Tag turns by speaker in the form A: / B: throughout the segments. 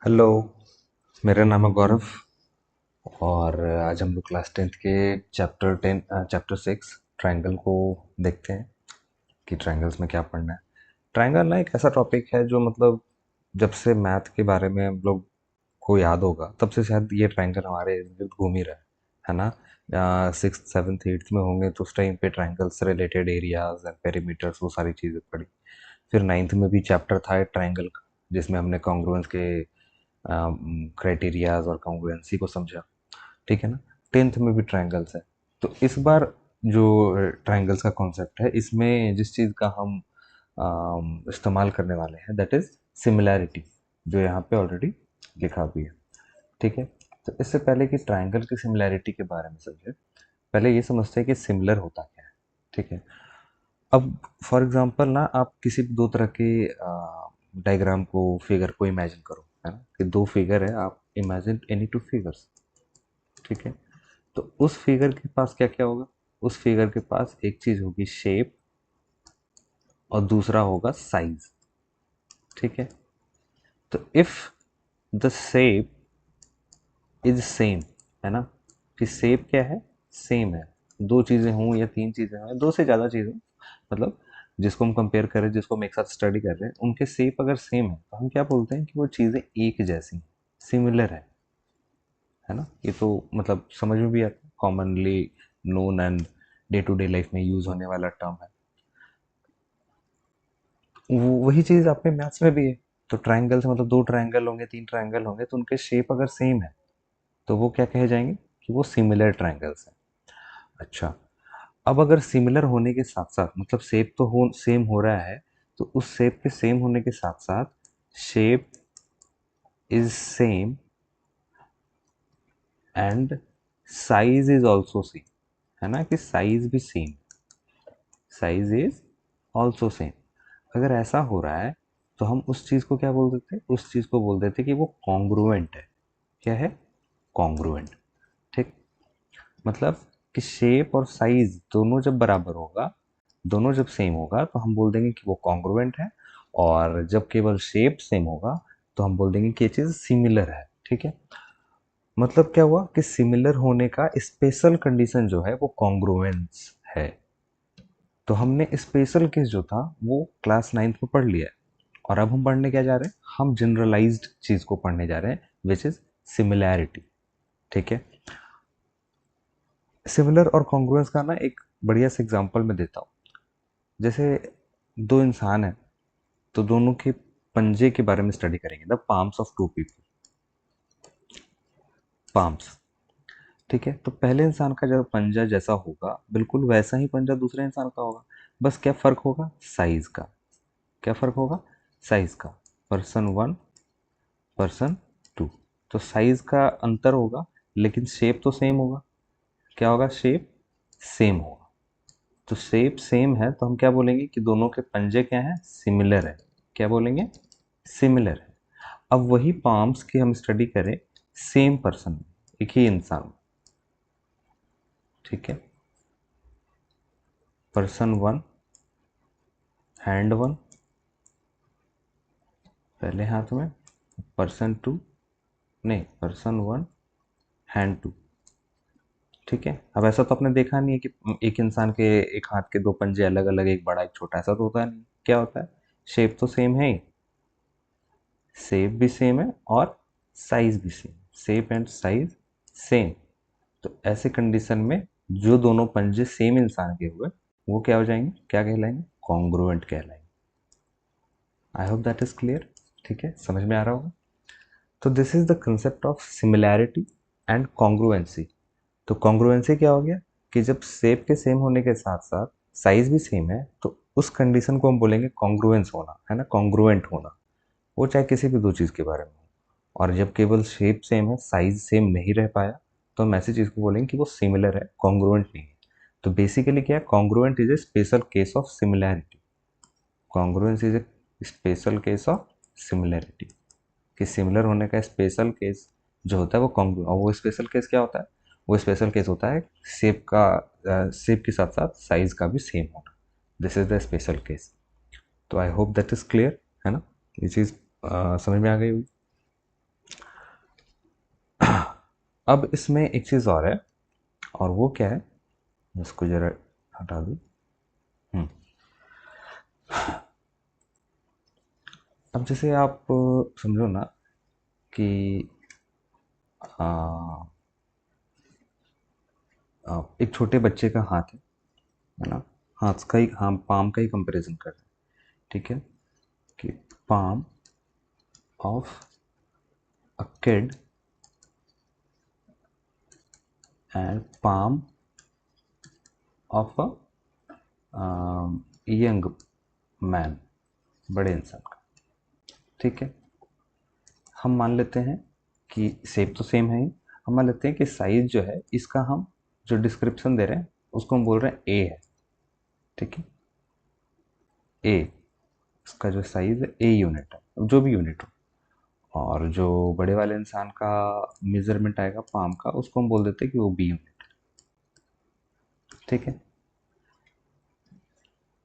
A: Hello. मेरा नाम है गौरव। और आज हम लोग क्लास 10th के चैप्टर 6 ट्रायंगल को देखते हैं कि ट्रायंगल्स में क्या पढ़ना है। ट्रायंगल ना एक ऐसा टॉपिक है जो मतलब जब से मैथ के बारे में हम लोग को याद होगा तब से शायद ये ट्रायंगल हमारे इर्द गिर्द घूम ही रहा है ना। या सिक्स सेवन्थ एट्थ में होंगे तो उस टाइम पे ट्रायंगल से रिलेटेड एरियाज एंड पेरीमीटर्स वो सारी चीज़ें पढ़ी। फिर नाइन्थ में भी चैप्टर था ट्रायंगल का जिसमें हमने कॉन्ग्रुएंस के क्राइटेरियाज और कॉन्ग्रुएंसी को समझा। ठीक है ना। टेंथ में भी ट्रायंगल्स है। तो इस बार जो ट्रायंगल्स का कॉन्सेप्ट है इसमें जिस चीज़ का हम इस्तेमाल करने वाले हैं दैट इज सिमिलैरिटी, जो यहाँ पे ऑलरेडी लिखा भी है। ठीक है। तो इससे पहले कि ट्रायंगल की सिमिलैरिटी के बारे में समझे, पहले ये समझते हैं कि सिमिलर होता क्या है। ठीक है। अब फॉर एग्जांपल ना आप किसी भी दो तरह के डायग्राम को फिगर को इमेजिन करो, है ना, कि दो फिगर है, आप इमेजिन एनी टू फिगर्स। ठीक है। तो उस फिगर के पास क्या क्या होगा? उस फिगर के पास एक चीज होगी शेप और दूसरा होगा साइज। ठीक है। तो if the shape is same, है ना, कि शेप क्या है, सेम है, दो चीजें हों या तीन चीजें हों, दो से ज्यादा चीजें, मतलब जिसको हम कंपेयर कर रहे हैं, जिसको हम एक साथ स्टडी कर रहे हैं, उनके शेप अगर सेम है तो हम क्या बोलते हैं कि वो चीजें एक जैसी हैं, सिमिलर है ना। ये तो मतलब समझ में भी आता है, commonly known and day to day life में यूज होने वाला टर्म है। वही चीज आपके मैथ्स में भी है। तो ट्राइंगल से मतलब दो ट्राइंगल होंगे, तीन ट्राइंगल होंगे, तो उनके शेप अगर सेम है तो वो क्या कहे जाएंगे कि वो सिमिलर ट्राइंगल्स हैं। अच्छा। अब अगर सिमिलर होने के साथ साथ मतलब शेप तो हो सेम हो रहा है, तो उस शेप के सेम होने के साथ साथ shape is same and size is also same, है ना, कि साइज भी same, size is also same. अगर ऐसा हो रहा है तो हम उस चीज को क्या बोल देते हैं? उस चीज को बोल देते हैं कि वो कॉन्ग्रुएंट है। क्या है? कॉन्ग्रुएंट। ठीक। मतलब कि शेप और साइज दोनों जब बराबर होगा, दोनों जब सेम होगा तो हम बोल देंगे कि वो कॉन्ग्रुएंट है। और जब केवल शेप सेम होगा तो हम बोल देंगे कि ये चीज सिमिलर है। ठीक है। मतलब क्या हुआ कि सिमिलर होने का स्पेशल कंडीशन जो है वो कॉन्ग्रुएंस है। तो हमने स्पेशल केस जो था वो क्लास 9th में पढ़ लिया है। और अब हम पढ़ने क्या जा रहे हैं? हम जनरलाइज्ड चीज को पढ़ने जा रहे हैं विच इज सिमिलैरिटी। ठीक है। सिमिलर और कॉन्ग्रुएंस का ना एक बढ़िया सा एग्जांपल मैं देता हूँ। जैसे दो इंसान है, तो दोनों के पंजे के बारे में स्टडी करेंगे, the palms of two people, palms. ठीक है। तो पहले इंसान का जो पंजा जैसा होगा बिल्कुल वैसा ही पंजा दूसरे इंसान का होगा। बस क्या फर्क होगा? साइज का। क्या फर्क होगा? साइज का। Person one, person two. तो साइज का अंतर होगा लेकिन शेप तो सेम होगा। क्या होगा? शेप सेम होगा। तो शेप सेम है तो हम क्या बोलेंगे कि दोनों के पंजे क्या हैं? सिमिलर है। क्या बोलेंगे? सिमिलर है। अब वही पाम्स की हम स्टडी करें सेम पर्सन, एक ही इंसान। ठीक है। पर्सन वन, हैंड वन, पहले हाथ में। पर्सन टू, नहीं, पर्सन वन, हैंड टू। ठीक है। अब ऐसा तो आपने देखा नहीं है कि एक इंसान के एक हाथ के दो पंजे अलग अलग, एक बड़ा एक छोटा, ऐसा तो होता नहीं। क्या होता है? शेप तो सेम है ही, शेप भी सेम है और साइज भी same, shape and size same. तो ऐसे कंडीशन में जो दोनों पंजे सेम इंसान के हुए वो क्या हो जाएंगे? क्या कहलाएंगे? कॉन्ग्रुएंट कहलाएंगे। I hope that is clear. ठीक है, समझ में आ रहा होगा। तो this is the concept of similarity and congruency. तो कॉन्ग्रुएंसी क्या हो गया कि जब शेप के सेम होने के साथ साथ साइज भी सेम है तो उस कंडीशन को हम बोलेंगे कॉन्ग्रुएंस होना, है ना, कॉन्ग्रुएंट होना। वो चाहे किसी भी दो चीज़ के बारे में हो। और जब केवल शेप सेम है, साइज सेम नहीं रह पाया, तो हम ऐसी चीज़ को बोलेंगे कि वो सिमिलर है, कॉन्ग्रुएंट नहीं है। तो बेसिकली क्या है? Congruent is a special case of similarity. Congruence is a special case of similarity. कि सिमिलर होने का स्पेशल केस जो होता है वो कॉन्ग्रुएंट, और वो स्पेशल केस क्या होता है? वो स्पेशल केस होता है शेप का, शेप के साथ साथ साइज का भी सेम होना। This is the special case. तो I hope that is clear, है ना, ये चीज़ समझ में आ गई होगी। अब इसमें एक चीज़ और है, और वो क्या है, इसको जरा हटा दूँ। अब जैसे आप समझो ना कि आ, एक छोटे बच्चे का हाथ है ना, हाथ का ही, हाँ पाम का ही कंपैरिजन कर रहे हैं, ठीक है, कि palm of a kid and palm of a young man, बड़े इंसान का, ठीक है। हम मान लेते हैं कि शेप तो सेम है ही, हम मान लेते हैं कि साइज जो है इसका, हम जो डिस्क्रिप्शन दे रहे हैं उसको हम बोल रहे हैं ए है, ठीक है, ए, इसका जो साइज है ए यूनिट है, जो भी यूनिट हो, और जो बड़े वाले इंसान का मेजरमेंट आएगा पाम का, उसको हम बोल देते हैं कि वो बी यूनिट, ठीक है।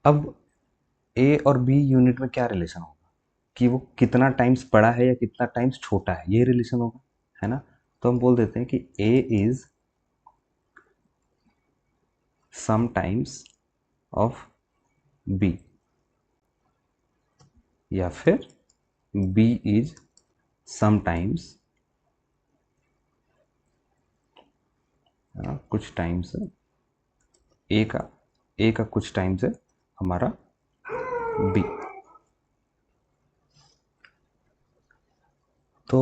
A: अब ए और बी यूनिट में क्या रिलेशन होगा, कि वो कितना टाइम्स बड़ा है या कितना टाइम्स छोटा है, ये रिलेशन होगा, है ना। तो हम बोल देते हैं कि A is some times of B, या फिर बी इज सम टाइम्स, कुछ टाइम्स ए का, ए का कुछ टाइम्स है हमारा बी। तो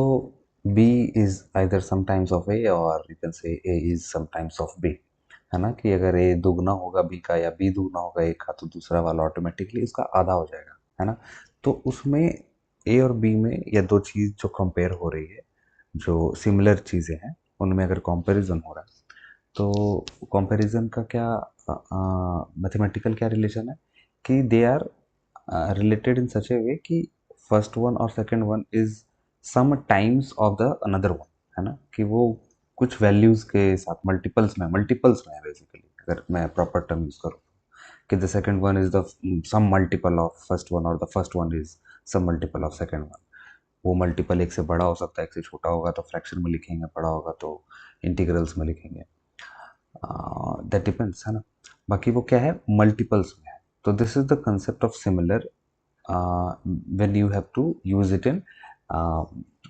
A: B is either sometimes of A और you can say A is sometimes of B, है ना, कि अगर A दुगना होगा B का या B दुगना होगा A का, तो दूसरा वाला ऑटोमेटिकली इसका आधा हो जाएगा, है ना। तो उसमें A और B में या दो चीज़ जो कंपेयर हो रही है, जो सिमिलर चीज़ें हैं, उनमें अगर कंपैरिजन हो रहा है, तो कंपैरिजन का क्या मैथमेटिकल क्या रिलेशन है, कि they are related in such a way कि फर्स्ट वन और second one is some times of the another one, है ना, कि वो कुछ वैल्यूज के साथ मल्टीपल्स में है बेसिकली, अगर मैं प्रॉपर टर्म यूज करूँ, कि the second one is the some multiple of first one, और the first one is some multiple of second one. वो मल्टीपल एक से बड़ा हो सकता है, एक से छोटा होगा तो फ्रैक्शन में लिखेंगे, बड़ा होगा तो इंटीग्रल्स में लिखेंगे, दैट डिपेंड्स, है ना। बाकी वो क्या है, मल्टीपल्स में है। तो this is the concept of similar when you have to use it in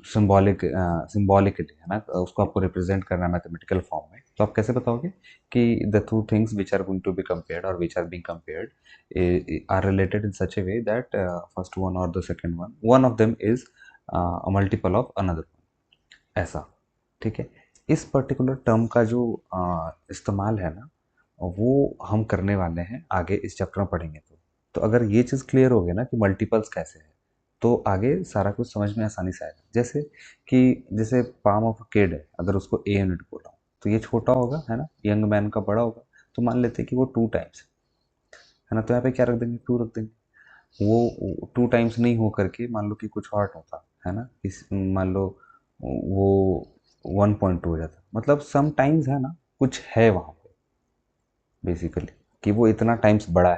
A: symbolically, है ना, उसको आपको रिप्रेजेंट करना है मैथमेटिकल फॉर्म में, तो आप कैसे बताओगे कि the two things which are going to be compared or which are being compared are related in such a way that first one और the second one of them is a multiple of another, ऐसा, ठीक है। इस particular term का जो इस्तेमाल है ना, वो हम करने वाले हैं आगे इस चैप्टर में पढ़ेंगे, तो अगर ये चीज़ क्लियर हो गई ना कि मल्टीपल्स कैसे है, तो आगे सारा कुछ समझ में आसानी से आएगा। जैसे कि जैसे पाम ऑफ अ किड है, अगर उसको ए यूनिट बोला हूँ, तो ये छोटा होगा, है ना, यंग मैन का बड़ा होगा, तो मान लेते हैं कि वो टू टाइम्स है ना, तो यहाँ पे क्या रख देंगे, टू रख देंगे। वो टू टाइम्स नहीं हो करके मान लो कि कुछ और होता, है ना, इस मान लो वो 1.2 हो जाता, मतलब सम टाइम्स, है ना, कुछ है वहाँ पे बेसिकली, कि वो इतना टाइम्स बड़ा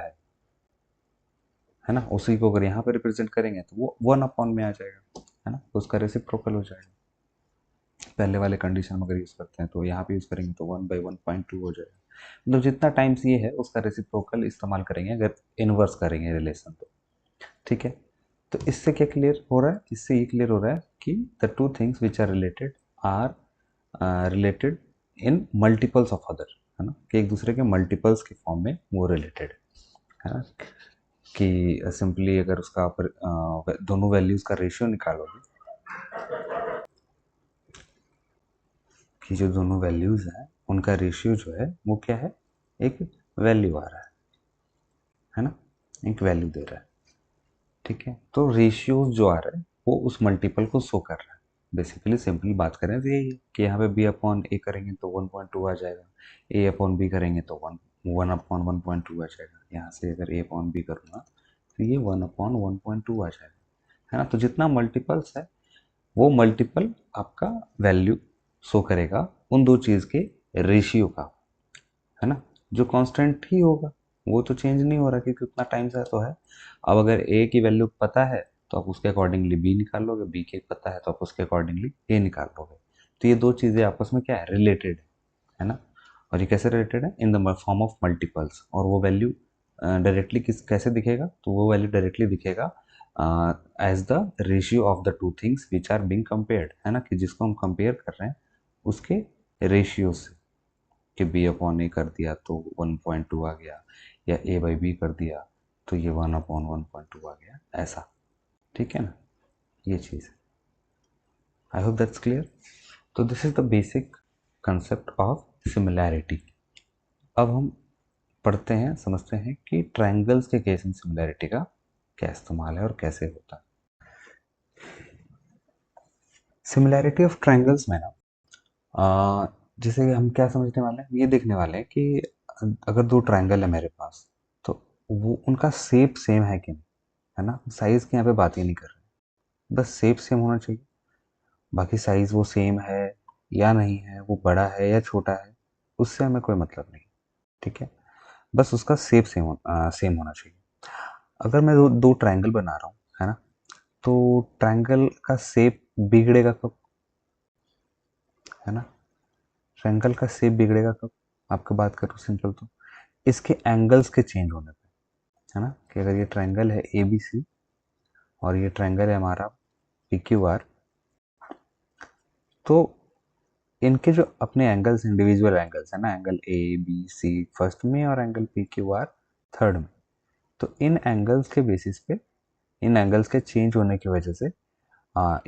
A: है ना, उसी को अगर यहाँ पे रिप्रेजेंट करेंगे तो वो 1 अपॉन में आ जाएगा, है ना, तो उसका रेसिप्रोकल हो जाएगा। पहले वाले कंडीशन में अगर यूज़ करते हैं तो यहाँ पे यूज़ करेंगे तो 1/1.2 हो जाएगा, मतलब जितना टाइम्स ये है उसका रेसिप्रोकल इस्तेमाल करेंगे अगर इन्वर्स करेंगे रिलेशन तो, ठीक है। तो इससे क्या क्लियर हो रहा है, इससे ये क्लियर हो रहा है कि the two things which are related in multiples of other, है ना, कि एक दूसरे के मल्टीपल्स के फॉर्म में वो रिलेटेड है ना, कि सिंपली अगर उसका दोनों वैल्यूज का रेशियो निकालोगे, कि जो दोनों वैल्यूज हैं उनका रेशियो जो है वो क्या है, एक वैल्यू आ रहा है ना, एक वैल्यू दे रहा है, ठीक है। तो रेशियो जो आ रहा है वो उस मल्टीपल को शो कर रहा है, बेसिकली सिंपली बात करें तो यही है कि यहाँ पे बी अपॉन ए करेंगे तो 1.2 आ जाएगा, ए अपॉन बी करेंगे तो 1/1.2 आ जाएगा, यहाँ से अगर ए अपॉन बी करूँगा तो ये 1/1.2 आ जाएगा, है ना। तो जितना मल्टीपल्स है वो मल्टीपल आपका वैल्यू शो करेगा उन दो चीज़ के रेशियो का, है ना, जो कांस्टेंट ही होगा, वो तो चेंज नहीं हो रहा कि कितना टाइम्स है तो है। अब अगर ए की वैल्यू पता है तो आप उसके अकॉर्डिंगली बी निकाल लोगे, बी के पता है तो आप उसके अकॉर्डिंगली ए निकाल लोगे, तो ये दो चीज़ें आपस में क्या है, रिलेटेड है ना। और ये कैसे रिलेटेड है, in the form of multiples. और वो वैल्यू डायरेक्टली कैसे दिखेगा, तो वो वैल्यू डायरेक्टली दिखेगा as the ratio of the two things which are being compared, है ना, कि जिसको हम कंपेयर कर रहे हैं उसके रेशियो से, कि बी अपॉन ए कर दिया तो 1.2 आ गया, या ए बाई बी कर दिया तो ये 1/1.2 आ गया, ऐसा। ठीक है ना, ये चीज़। I hope that's clear. तो this is the basic concept of similarity. अब हम पढ़ते हैं, समझते हैं कि ट्रायंगल्स के केस में सिमिलैरिटी का क्या इस्तेमाल है और कैसे होता है। सिमिलैरिटी ऑफ ट्रायंगल्स में ना जैसे कि हम क्या समझने वाले हैं, ये देखने वाले हैं कि अगर दो ट्रायंगल है मेरे पास, तो वो उनका शेप सेम है कि नहीं, है ना। साइज की यहाँ पे बात ही नहीं कर रहे, बस शेप सेम होना चाहिए। बाकी साइज वो सेम है या नहीं है, वो बड़ा है या छोटा है, उससे हमें कोई मतलब नहीं। ठीक है, बस उसका शेप सेम होना चाहिए। अगर मैं दो ट्रायंगल बना रहा हूँ, है ना, तो ट्रायंगल का शेप बिगड़ेगा कब, है ना। ट्रायंगल का शेप बिगड़ेगा कब, आपको बात करूँ सिंपल, तो इसके एंगल्स के चेंज होने पे, है ना। कि अगर ये ट्रायंगल है ए बी सी और ये ट्रायंगल है हमारा पी क्यू आर, तो इनके जो अपने एंगल्स, इंडिविजुअल एंगल्स है ना, angle A B C first में और angle P Q R third में, तो इन एंगल्स के बेसिस पे, इन एंगल्स के चेंज होने की वजह से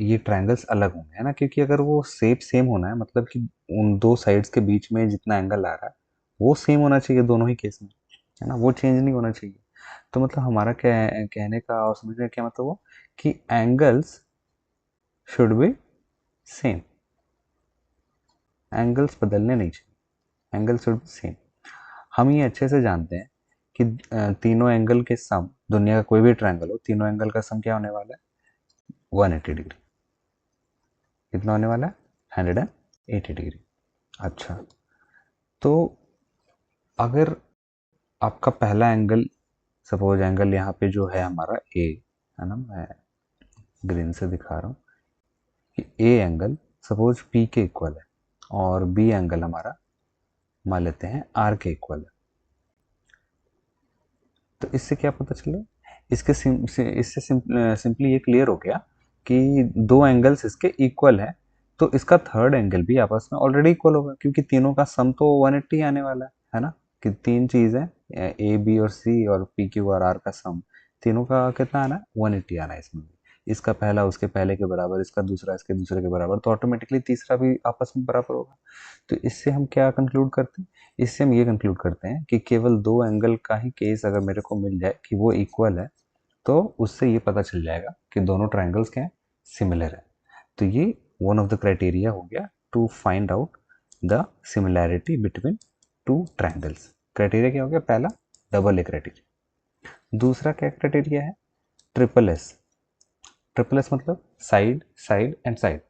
A: ये ट्रायंगल्स अलग होंगे, है ना। क्योंकि अगर वो शेप सेम होना है, मतलब कि उन दो साइड्स के बीच में जितना एंगल आ रहा है वो सेम होना चाहिए दोनों ही केस में, है ना, वो चेंज नहीं होना चाहिए। तो मतलब हमारा क्या कहने का और समझने का क्या मतलब वो, कि angles should be same, angles बदलने नहीं चाहिए, एंगल्स शुड बी सेम। हम ये अच्छे से जानते हैं कि तीनों एंगल के सम, दुनिया का कोई भी ट्रायंगल हो, तीनों एंगल का सम क्या होने वाला है, 180 डिग्री। कितना होने वाला है, 180 डिग्री। अच्छा, तो अगर आपका पहला एंगल, सपोज एंगल यहाँ पे जो है हमारा ए, है ना, मैं ग्रीन से दिखा रहा हूँ कि ए एंगल सपोज पी के इक्वल है और बी एंगल हमारा मान लेते हैं आर के इक्वल है। तो इससे क्या पता चला, इससे सिंपली ये क्लियर हो गया कि दो एंगल्स इसके इक्वल है, तो इसका थर्ड एंगल भी आपस में ऑलरेडी इक्वल होगा, क्योंकि तीनों का सम तो 180 आने वाला है ना। कि तीन चीज़ है, ए बी और सी और पी क्यू और आर का सम, तीनों का कितना आना है, 180 आना है इसमें भी। इसका पहला उसके पहले के बराबर, इसका दूसरा इसके दूसरे के बराबर, तो ऑटोमेटिकली तीसरा भी आपस में बराबर होगा। तो इससे हम क्या कंक्लूड करते हैं, इससे हम ये कंक्लूड करते हैं कि केवल दो एंगल का ही केस अगर मेरे को मिल जाए कि वो इक्वल है, तो उससे ये पता चल जाएगा कि दोनों ट्रायंगल्स क्या है, सिमिलर है। तो ये वन ऑफ द क्राइटेरिया हो गया to find out the similarity between two triangles. Criteria क्या हो गया, पहला डबल ए क्राइटेरिया। दूसरा क्या क्राइटेरिया है, ट्रिपल एस। ट्रिपल एस मतलब साइड साइड एंड साइड।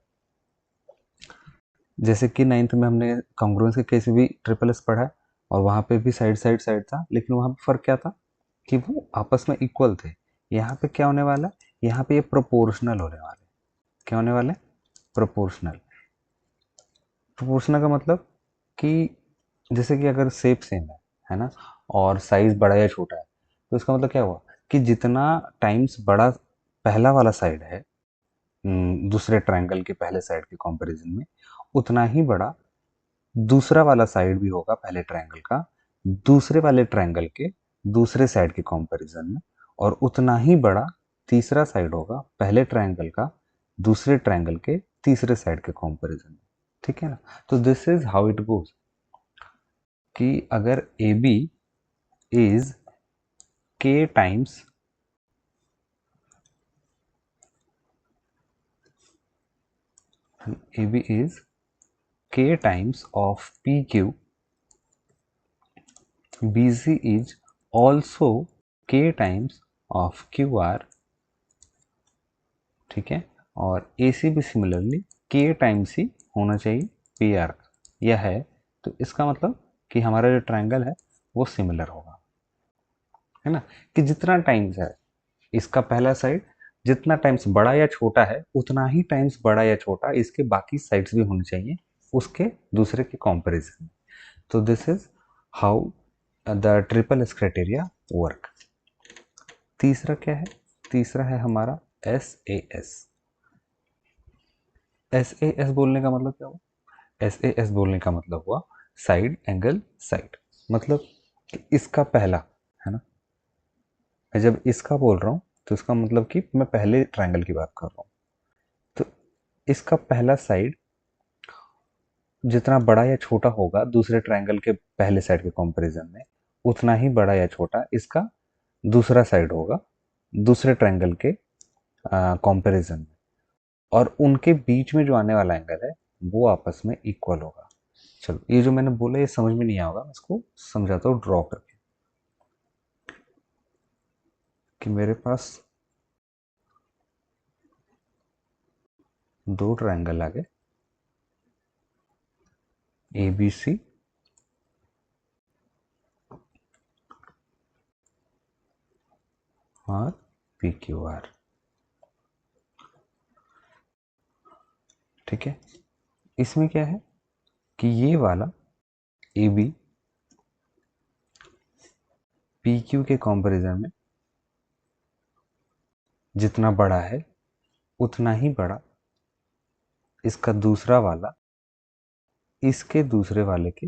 A: जैसे कि नाइन्थ में हमने कॉन्ग्रुएंस के केस में भी ट्रिपल एस पढ़ा है, और वहाँ पे भी साइड साइड साइड था, लेकिन वहाँ पे फ़र्क क्या था कि वो आपस में इक्वल थे। यहाँ पे क्या होने वाला है, यहाँ पे ये प्रोपोर्शनल होने वाले। क्या होने वाले, प्रोपोर्शनल। प्रोपोर्शनल का मतलब कि जैसे कि अगर शेप सेम है ना, और साइज बड़ा या छोटा है, तो इसका मतलब क्या हुआ कि जितना टाइम्स बड़ा पहला वाला साइड है दूसरे ट्रायंगल के पहले साइड के कंपैरिजन में, उतना ही बड़ा दूसरा वाला साइड भी होगा पहले ट्रायंगल का दूसरे वाले ट्रायंगल के दूसरे साइड के कंपैरिजन में, और उतना ही बड़ा तीसरा साइड होगा पहले ट्रायंगल का दूसरे ट्रायंगल के तीसरे साइड के कंपैरिजन में। ठीक है ना। तो this is how it goes, कि अगर A B is K times A B is K times of P Q, B C is also K times of Q R, ठीक है, और ए सी भी सिमिलरली के टाइम्स ही होना चाहिए पी आर का, यह है। तो इसका मतलब कि हमारा जो ट्रायंगल है वो सिमिलर होगा, है ना। कि जितना टाइम्स है इसका पहला साइड जितना टाइम्स बड़ा या छोटा है उतना ही टाइम्स बड़ा या छोटा इसके बाकी साइड्स भी होने चाहिए उसके दूसरे के कंपैरिजन में। तो this is how the triple S criteria work. तीसरा क्या है? तीसरा है हमारा S A S. S A S बोलने का मतलब क्या हुआ? एस ए एस बोलने का मतलब हुआ साइड एंगल साइड। मतलब कि इसका पहला, है ना, मैं जब इसका बोल रहा हूँ तो इसका मतलब कि मैं पहले ट्रायंगल की बात कर रहा हूँ। तो इसका पहला साइड जितना बड़ा या छोटा होगा दूसरे ट्रायंगल के पहले साइड के कंपैरिजन में, उतना ही बड़ा या छोटा इसका दूसरा साइड होगा दूसरे ट्रायंगल के कंपैरिजन में। और उनके बीच में जो आने वाला एंगल है वो आपस में इक्वल होगा। चलो, ये जो मैंने बोला ये समझ में नहीं आएगा, मैं इसको समझाता हूँ ड्रॉ करके। कि मेरे पास दो ट्रायंगल आ गए, ए बी सी और पी क्यू आर। ठीक है, इसमें क्या है कि ये वाला ए बी पी क्यू के कंपैरिजन में जितना बड़ा है उतना ही बड़ा इसका दूसरा वाला इसके दूसरे वाले के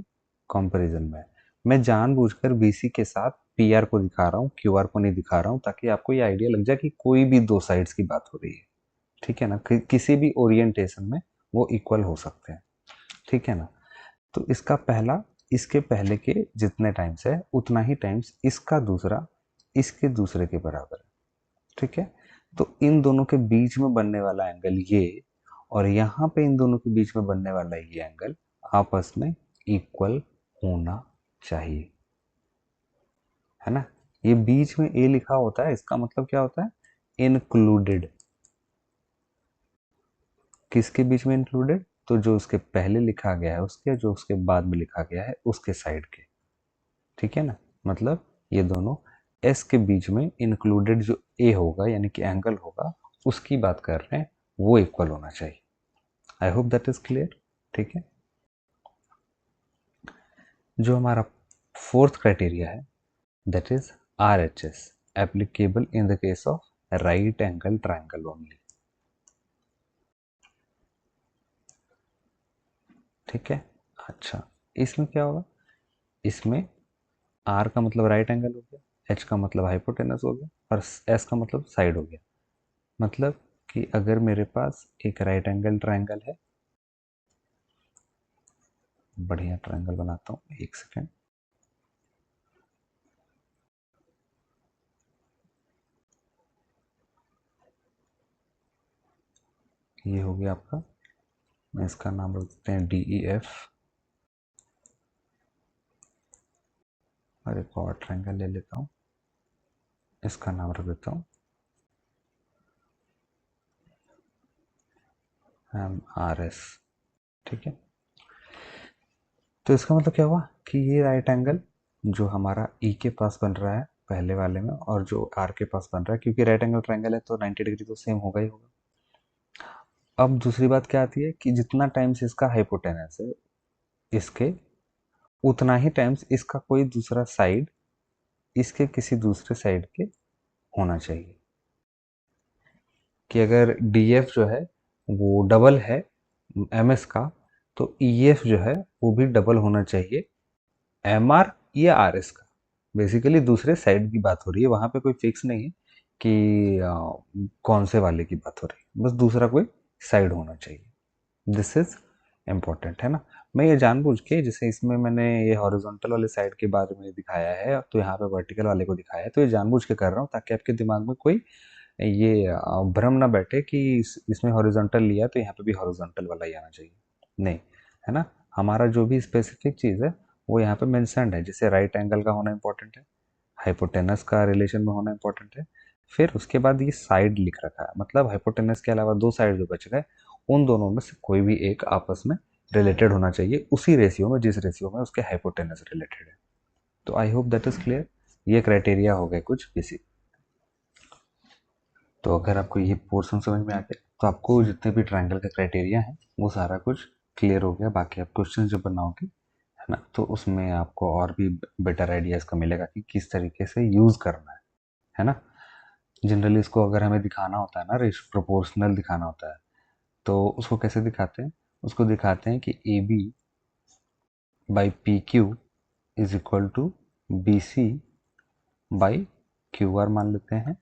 A: कंपैरिजन में है। मैं जानबूझकर बीसी के साथ पीआर को दिखा रहा हूँ, क्यूआर को नहीं दिखा रहा हूँ, ताकि आपको ये आइडिया लग जाए कि कोई भी दो साइड्स की बात हो रही है। ठीक है ना, किसी भी ओरिएंटेशन में वो इक्वल हो सकते हैं। ठीक है ना। तो इसका पहला इसके पहले के जितने टाइम्स है उतना ही टाइम्स इसका दूसरा इसके दूसरे के बराबर है। ठीक है, तो इन दोनों के बीच में बनने वाला एंगल ये, और यहाँ पे इन दोनों के बीच में बनने वाला ये एंगल आपस में इक्वल होना चाहिए, है ना। ये बीच में ए लिखा होता है, इसका मतलब क्या होता है? इंक्लूडेड। किसके बीच में इंक्लूडेड? तो जो उसके पहले लिखा गया है उसके, जो उसके बाद में लिखा गया है उसके साइड के। ठीक है ना, मतलब ये दोनों एस के बीच में इंक्लूडेड जो ए होगा यानी कि एंगल होगा उसकी बात कर रहे हैं, वो इक्वल होना चाहिए। आई होप दैट इज क्लियर। ठीक है, जो हमारा फोर्थ क्राइटेरिया है that is R H S, applicable in the case of right angle triangle only. ठीक है, अच्छा, इसमें क्या होगा? इसमें आर का मतलब राइट एंगल हो गया, एच का मतलब हाइपोटेनस हो गया, और एस का मतलब साइड हो गया। मतलब कि अगर मेरे पास एक राइट एंगल ट्राइंगल है, बढ़िया ट्राइंगल बनाता हूँ, एक सेकेंड। ये हो गया आपका, मैं इसका नाम रख देते हैं डी ई एफ, और एक और ट्राइंगल ले लेता हूँ, इसका नाम रख देता हूँ एम आर एस। ठीक है, तो इसका मतलब क्या हुआ कि ये राइट एंगल जो हमारा ई के पास बन रहा है पहले वाले में, और जो आर के पास बन रहा है, क्योंकि राइट एंगल ट्राइंगल है तो 90 डिग्री तो सेम होगा ही होगा। अब दूसरी बात क्या आती है कि जितना टाइम्स इसका हाइपोटेनस है इसके, उतना ही टाइम्स इसका कोई दूसरा साइड इसके किसी दूसरे साइड के होना चाहिए। कि अगर डी एफ जो है वो डबल है एम एस का, तो ई एफ जो है वो भी डबल होना चाहिए एम आर या आर एस का। बेसिकली दूसरे साइड की बात हो रही है, वहाँ पे कोई फिक्स नहीं है कि कौन से वाले की बात हो रही है, बस दूसरा कोई साइड होना चाहिए। दिस इज इम्पोर्टेंट, है ना। मैं ये जानबूझ के, जैसे इसमें मैंने ये हॉरिजॉन्टल वाले साइड के बारे में दिखाया है तो यहाँ पे वर्टिकल वाले को दिखाया है, तो ये जानबूझ के कर रहा हूँ ताकि आपके दिमाग में कोई ये भ्रम ना बैठे कि इसमें हॉरिजॉन्टल लिया तो यहाँ पे भी हॉरिजॉन्टल वाला ही आना चाहिए। नहीं, है ना, हमारा जो भी स्पेसिफिक चीज़ है वो यहाँ पे मेंशन्ड है, जैसे राइट एंगल का होना इंपॉर्टेंट है, हाइपोटेनस का रिलेशन में होना इंपॉर्टेंट है, फिर उसके बाद ये साइड लिख रखा है, मतलब हाइपोटेनस के अलावा दो साइड जो बच गए उन दोनों में से कोई भी एक आपस में रिलेटेड होना चाहिए उसी रेशियो में जिस रेशियो में उसके हाइपोटेनस रिलेटेड है। तो I hope that is clear. ये क्राइटेरिया हो गए कुछ बेसिक। तो अगर आपको ये पोर्शन समझ में आ गया तो आपको जितने भी ट्रायंगल का क्राइटेरिया है वो सारा कुछ क्लियर हो गया। बाकी आप क्वेश्चन जब बनाओगे है ना, तो उसमें आपको और भी बेटर आइडिया इसका मिलेगा कि किस तरीके से यूज़ करना है ना। जनरली इसको अगर हमें दिखाना होता है ना, रेश प्रोपोर्शनल दिखाना होता है, तो उसको कैसे दिखाते हैं? उसको दिखाते हैं कि A B by P Q is equal to B C by Q R मान लेते हैं,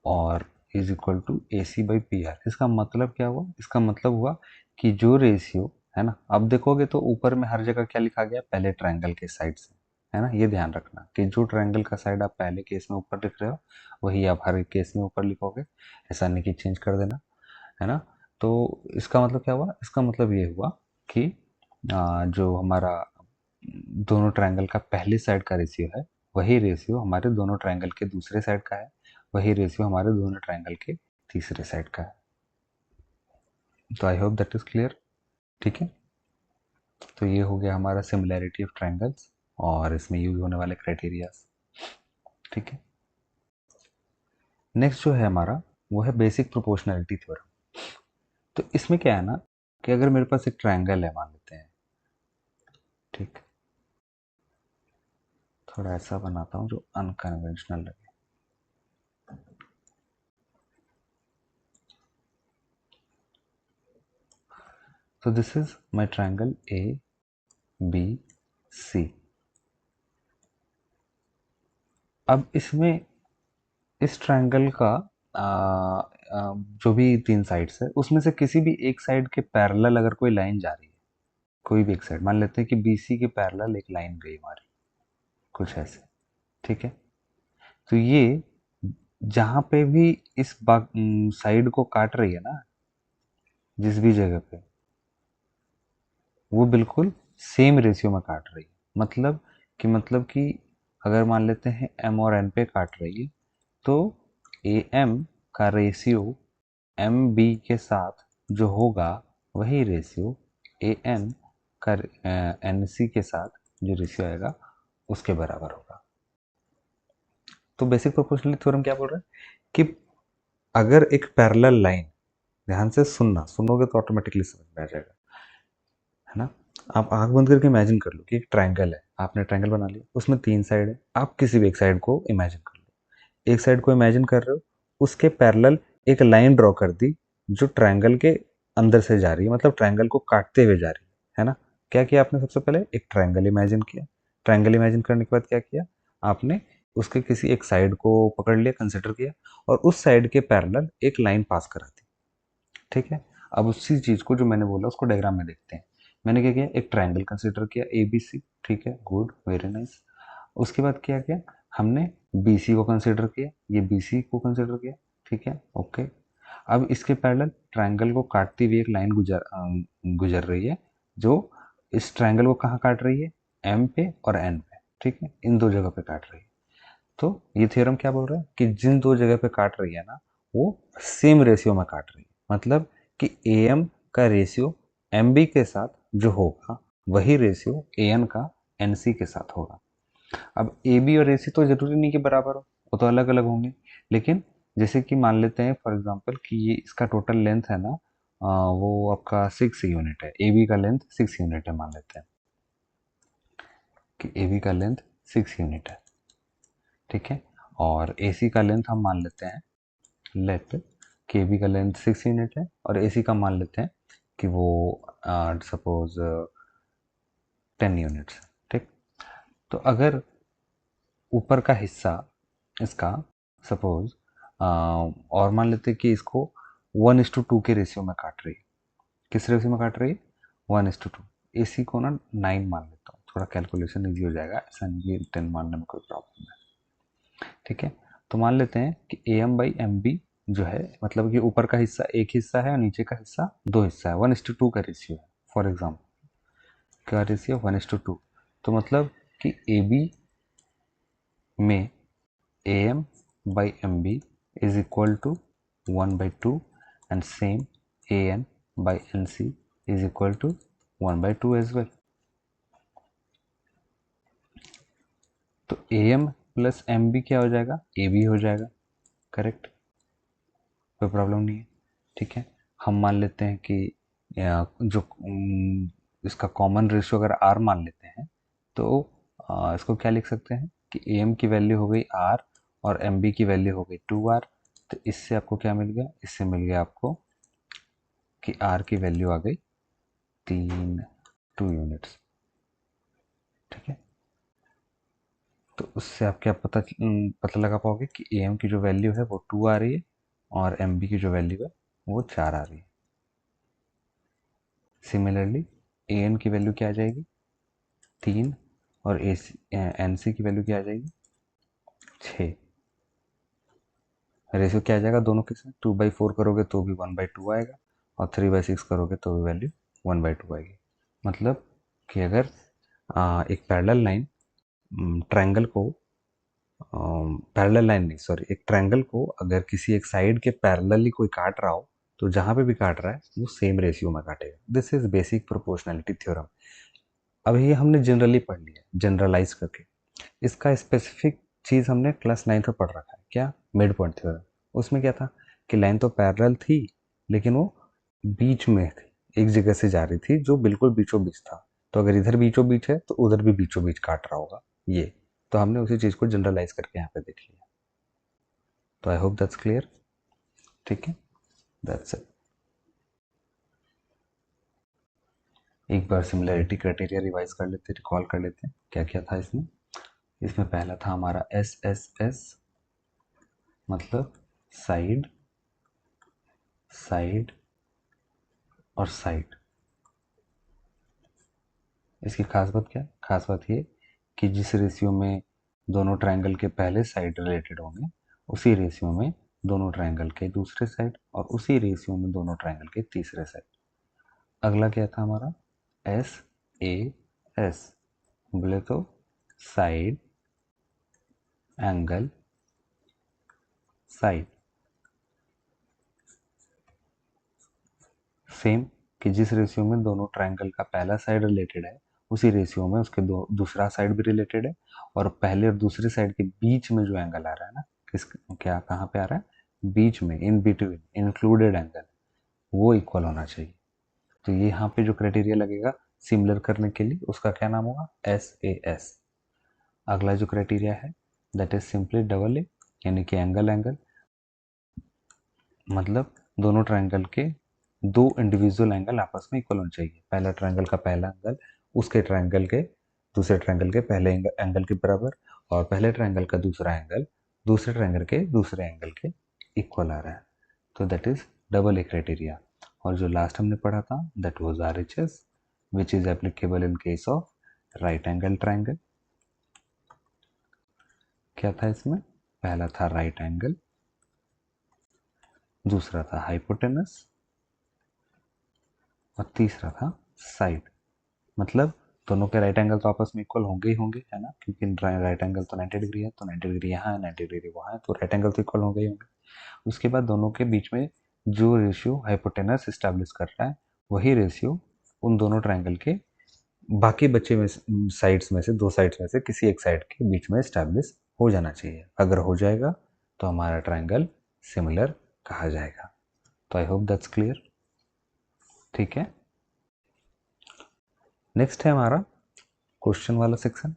A: और is equal to A C by P R. इसका मतलब क्या हुआ? इसका मतलब हुआ कि जो रेशियो है ना, अब देखोगे तो ऊपर में हर जगह क्या लिखा गया? पहले ट्रायंगल के साइड से, है ना। ये ध्यान रखना कि जो ट्रायंगल का साइड आप पहले केस में ऊपर लिख रहे हो वही आप हर एक केस में ऊपर लिखोगे, ऐसा नहीं कि चेंज कर देना, है ना। तो इसका मतलब क्या हुआ? इसका मतलब ये हुआ कि जो हमारा दोनों ट्रायंगल का पहले साइड का रेशियो है वही रेशियो हमारे दोनों ट्रायंगल के दूसरे साइड का है, वही रेशियो हमारे दोनों ट्रायंगल के तीसरे साइड का है। तो I hope that is clear. ठीक है, तो ये हो गया हमारा सिमिलैरिटी ऑफ ट्रायंगल्स और इसमें यूज होने वाले क्राइटेरियाज। ठीक है, नेक्स्ट जो है हमारा वो है बेसिक प्रोपोर्शनैलिटी थ्योरम। तो इसमें क्या है ना कि अगर मेरे पास एक ट्रायंगल है मान लेते हैं, ठीक, थोड़ा ऐसा बनाता हूँ जो अनकन्वेंशनल लगे। So this is my triangle A B C। अब इसमें इस ट्रायंगल का जो भी तीन साइड्स है उसमें से किसी भी एक साइड के पैरेलल अगर कोई लाइन जा रही है, कोई भी एक साइड मान लेते हैं कि BC के पैरेलल एक लाइन गई हमारी, कुछ ऐसे, ठीक है। तो ये जहां पे भी इस साइड को काट रही है ना, जिस भी जगह पे, वो बिल्कुल सेम रेशियो में काट रही है। मतलब कि अगर मान लेते हैं M और N पे काट रही है, तो AM का रेशियो MB के साथ जो होगा वही रेशियो AN का NC के साथ जो रेशियो आएगा उसके बराबर होगा। तो बेसिक प्रोपोर्शनलिटी थ्योरम क्या बोल रहा है कि अगर एक पैरेलल लाइन, ध्यान से सुनना, सुनोगे तो ऑटोमेटिकली समझ में आ जाएगा, है ना। आप आंख बंद करके इमेजिन कर लो कि एक ट्रायंगल है, आपने ट्रायंगल बना लिया, उसमें तीन साइड है, आप किसी भी एक साइड को इमेजिन कर लो। एक साइड को इमेजिन कर रहे हो, उसके पैरेलल एक लाइन ड्रॉ कर दी जो ट्रायंगल के अंदर से जा रही है, मतलब ट्रायंगल को काटते हुए जा रही है ना। क्या किया आपने? सबसे पहले एक ट्रायंगल इमेजिन किया, ट्रायंगल इमेजिन करने के बाद क्या किया आपने? उसके किसी एक साइड को पकड़ लिया, कंसिडर किया, और उस साइड के पैरेलल एक लाइन पास करा दी, ठीक है। अब उसी चीज को जो मैंने बोला उसको डायग्राम में देखते हैं। मैंने क्या किया? एक ट्रायंगल कंसिडर किया ABC, ठीक है, गुड, वेरी नाइस। उसके बाद क्या किया? हमने BC को कंसिडर किया, ये BC को कंसिडर किया, ठीक है, ओके। अब इसके पैरेलल ट्रायंगल को काटती हुई एक लाइन गुजर रही है, जो इस ट्रायंगल को कहाँ काट रही है? M पे और N पे, ठीक है, इन दो जगह पे काट रही है। तो ये थ्योरम क्या बोल रहा है कि जिन दो जगह पे काट रही है ना, वो सेम रेशियो में काट रही है, मतलब कि AM का रेशियो MB के साथ जो होगा वही रेशियो AN का NC के साथ होगा। अब AB और AC तो जरूरी नहीं कि बराबर हो, वो तो अलग अलग होंगे, लेकिन जैसे कि मान लेते हैं फॉर एग्जांपल कि ये इसका टोटल लेंथ है ना, वो आपका 6 यूनिट है, AB का लेंथ 6 यूनिट है, मान लेते हैं कि AB का लेंथ 6 यूनिट है, ठीक है। और AC का लेंथ हम मान लेते हैं, लेट के बी का लेंथ 6 यूनिट है, और AC का मान लेते हैं कि वो सपोज 10 यूनिट्स है, ठीक। तो अगर ऊपर का हिस्सा इसका सपोज और मान लेते हैं कि इसको 1:2 के रेशियो में काट रही है। किस रेशियो में काट रही है? 1:2। AC को ना 9 मान लेता हूँ, थोड़ा कैलकुलेशन ईजी हो जाएगा, ऐसा नहीं कि 10 मानने में कोई प्रॉब्लम है, ठीक है। तो मान लेते हैं कि AM/MB जो है, मतलब कि ऊपर का हिस्सा एक हिस्सा है और नीचे का हिस्सा दो हिस्सा है, 1:2 का रेशियो है, फॉर एग्जाम्पल का रेशियो 1:2। तो मतलब कि AB में AM/MB is equal to 1/2, and same AN/NC is equal to 1/2 as well. तो AM प्लस MB क्या हो जाएगा? AB हो जाएगा, करेक्ट। कोई प्रॉब्लम नहीं है। ठीक है, हम मान लेते हैं कि जो इसका कॉमन रेशियो अगर आर मान लेते हैं तो इसको क्या लिख सकते हैं कि एम की वैल्यू हो गई आर और एम बी की वैल्यू हो गई 2r। तो इससे आपको क्या मिल गया, इससे मिल गया आपको कि आर की वैल्यू आ गई 2 यूनिट्स। ठीक है, तो उससे आप क्या पता लगा पाओगे कि ए एम की जो वैल्यू है वो 2 आ रही है और एम बी की जो वैल्यू है वो 4 आ रही है। सिमिलरली ए एन की वैल्यू क्या आ जाएगी 3 और एन सी की वैल्यू क्या आ जाएगी 6। रेशियो क्या आ जाएगा दोनों के साथ, 2/4 करोगे तो भी 1/2 आएगा और 3/6 करोगे तो भी वैल्यू 1/2 आएगी। मतलब कि अगर एक पैरेलल लाइन ट्रायंगल को पैरेलल लाइन नहीं सॉरी एक ट्रायंगल को अगर किसी एक साइड के पैरेलली कोई काट रहा हो तो जहां पे भी काट रहा है वो सेम रेशियो में काटेगा। This is basic proportionality theorem. अब ये हमने जनरली पढ़ लिया जनरलाइज करके। इसका स्पेसिफिक चीज हमने क्लास 9th में पढ़ रखा है, क्या मिड पॉइंट थ्योरम। उसमें क्या था कि लाइन तो पैरेलल थी लेकिन वो बीच में थी, एक जगह से जा रही थी जो बिल्कुल बीचों बीच था। तो अगर इधर बीचों बीच है तो उधर भी बीचों बीच काट रहा होगा ये। तो हमने उसी चीज को जनरलाइज करके यहाँ पे देख लिया। तो आई होप दैट्स क्लियर। ठीक है, दैट्स इट। एक बार सिमिलैरिटी क्राइटेरिया रिवाइज कर लेते, रिकॉल कर लेते हैं क्या क्या था इसमें। इसमें पहला था हमारा एस एस एस, मतलब साइड साइड और साइड। इसकी खास बात क्या है, खास बात ये कि जिस रेशियो में दोनों ट्रायंगल के पहले साइड रिलेटेड होंगे उसी रेशियो में दोनों ट्रायंगल के दूसरे साइड और उसी रेशियो में दोनों ट्रायंगल के तीसरे साइड। अगला क्या था हमारा एस ए एस, बोले तो साइड एंगल साइड। सेम कि जिस रेशियो में दोनों ट्रायंगल का पहला साइड रिलेटेड है उसी रेशियो में उसके दूसरा साइड भी रिलेटेड है और पहले और दूसरे साइड के बीच में जो एंगल आ रहा है ना, किस क्या कहाँ पे आ रहा है बीच में, इन बिटवीन इंक्लूडेड एंगल, वो इक्वल होना चाहिए। तो ये यहाँ पे जो क्राइटेरिया लगेगा सिमिलर करने के लिए उसका क्या नाम होगा एस ए एस। अगला जो क्राइटेरिया है that is simply double A, यानी कि एंगल एंगल, मतलब दोनों ट्रायंगल के दो इंडिविजुअल एंगल आपस में इक्वल होने चाहिए। पहला ट्रायंगल का पहला एंगल उसके ट्रायंगल के दूसरे ट्रायंगल के पहले एंगल के बराबर और पहले ट्रायंगल का दूसरा एंगल दूसरे ट्रायंगल के दूसरे एंगल के इक्वल आ रहा है। तो that is double A criteria. और जो लास्ट हमने पढ़ा था that was RHS which is applicable in case of right angle triangle. क्या था इसमें, पहला था राइट एंगल, दूसरा था हाइपोटेनस और तीसरा था साइड। मतलब दोनों के राइट एंगल तो आपस में इक्वल होंगे ही होंगे, है ना, क्योंकि राइट एंगल तो 90 डिग्री है, तो 90 डिग्री यहाँ है 90 डिग्री वहाँ है, तो राइट एंगल तो इक्वल होंगे ही होंगे। उसके बाद दोनों के बीच में जो रेशियो हाइपोटेनस इस्टेब्लिश कर रहा है वही रेशियो उन दोनों ट्रायंगल के बाकी बचे में साइड्स में से, दो साइड्स में से किसी एक साइड के बीच में इस्टेब्लिश हो जाना चाहिए। अगर हो जाएगा तो हमारा ट्रायंगल सिमिलर कहा जाएगा। तो आई होप दैट्स क्लियर। ठीक है, नेक्स्ट है हमारा क्वेश्चन वाला सेक्शन।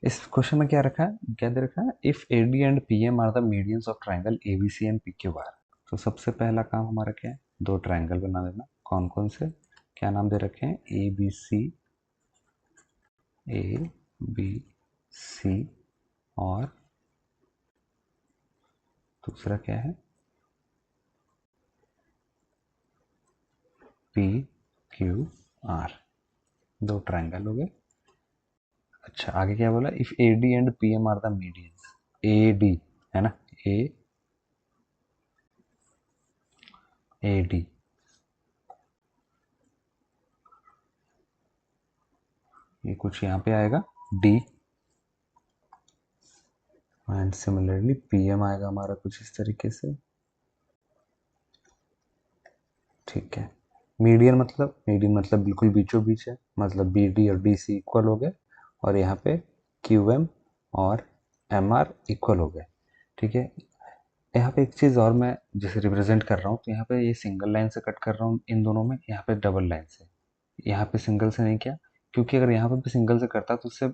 A: इस क्वेश्चन में क्या रखा है, क्या दे रखा है, if A D and P M are the medians of triangle A B C and P Q R. तो सबसे पहला काम हमारा क्या है, दो ट्राइंगल बना देना। कौन कौन से, क्या नाम दे रखे हैं, ए बी सी और दूसरा क्या है पी क्यू आर। दो ट्राइंगल हो गए। अच्छा आगे क्या बोला, if A D and P M are the medians, A D है ना, ए डी, ये कुछ यहाँ पे आएगा डी एंड सिमिलरली पीएम आएगा हमारा कुछ इस तरीके से। ठीक है, मीडियन मतलब बिल्कुल बीचों बीच है, मतलब बी डी और डी सी इक्वल हो गए और यहाँ पे क्यू एम और एम आर इक्वल हो गए। ठीक है, यहाँ पे एक चीज़ और मैं जैसे रिप्रेजेंट कर रहा हूँ, तो यहाँ पे ये सिंगल लाइन से कट कर रहा हूँ इन दोनों में, यहाँ पे डबल लाइन से। यहाँ पे सिंगल से नहीं किया, क्योंकि अगर यहाँ पे भी सिंगल से करता तो उससे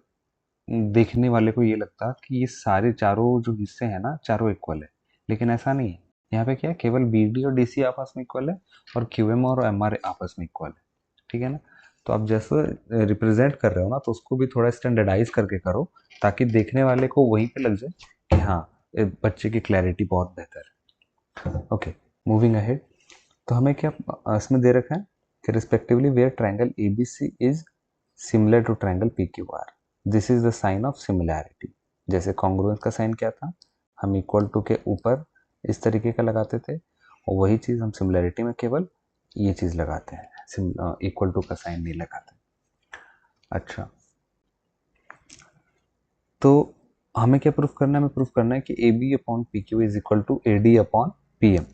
A: देखने वाले को ये लगता कि ये सारे चारों जो हिस्से हैं ना, चारों इक्वल है, लेकिन ऐसा नहीं है। यहाँ पे क्या है, केवल बी डी और डी सी आपस में इक्वल है, और क्यू एम और एम आर आपस में इक्वल है, ठीक है ना। तो आप जैसे रिप्रेजेंट कर रहे हो ना, तो उसको भी थोड़ा स्टैंडर्डाइज करके करो, ताकि देखने वाले को वहीं पे लग जाए कि हाँ, बच्चे की क्लैरिटी बहुत बेहतर है। Okay, moving ahead. तो हमें क्या इसमें दे रखा है कि respectively where triangle ABC is similar to triangle PQR, this is the sign of similarity. जैसे कॉन्ग्रुएंस का साइन क्या था, हम इक्वल टू के ऊपर इस तरीके का लगाते थे, और वही चीज़ हम सिमिलैरिटी में केवल ये चीज़ लगाते हैं, इक्वल टू का साइन नहीं लगाते। अच्छा, तो हमें क्या प्रूफ करना है, हमें प्रूफ करना है कि A B upon P Q is equal to A D upon P M.